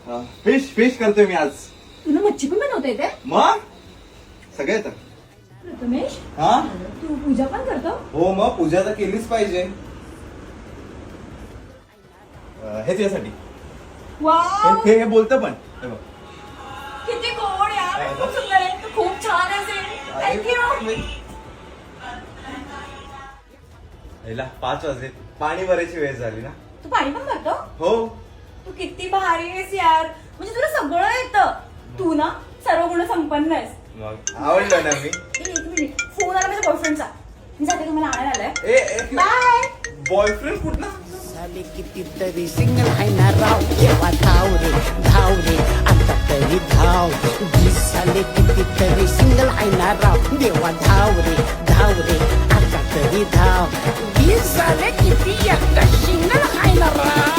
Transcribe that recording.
Fish fish करतोय मी आज. तुला मच्छी पण बनवता येते? मग सगळं येतं. प्रथमेश, हा तू पूजा पण करतो? हो, मग पूजा तर केलीच पाहिजे. हे तुझ्यासाठी. वाव, हे बोलतं पण हे बघ. किती गोड यार, खूप सुंदर आहे, तू खूप छान असेल. थँक्यू. हिला 5 वाजले, पाणी भरायची वेळ झाली ना. तू पाणी पण भरतो? हो. तू किती भारी आहेस यार, म्हणजे तुला सगळं येतं. तू ना सर्व गुण संपन्न आहेस. मग आवडलं ना मी. एक मिनिट, फोन आला माझ्या बॉयफ्रेंडचा. मी जाते, तुम्हाला आणायला आलाय. बाय. बॉयफ्रेंड कुठला? झाले कितीतरी सिंगल आहे ना राव केव्हा धाव रे आता तरी धाव. 20 झाले कितीतरी सिंगल आहे ना राव देवा धाव रे आता तरी धाव. 20 झाले किती एकटा सिंगल आहे ना राव.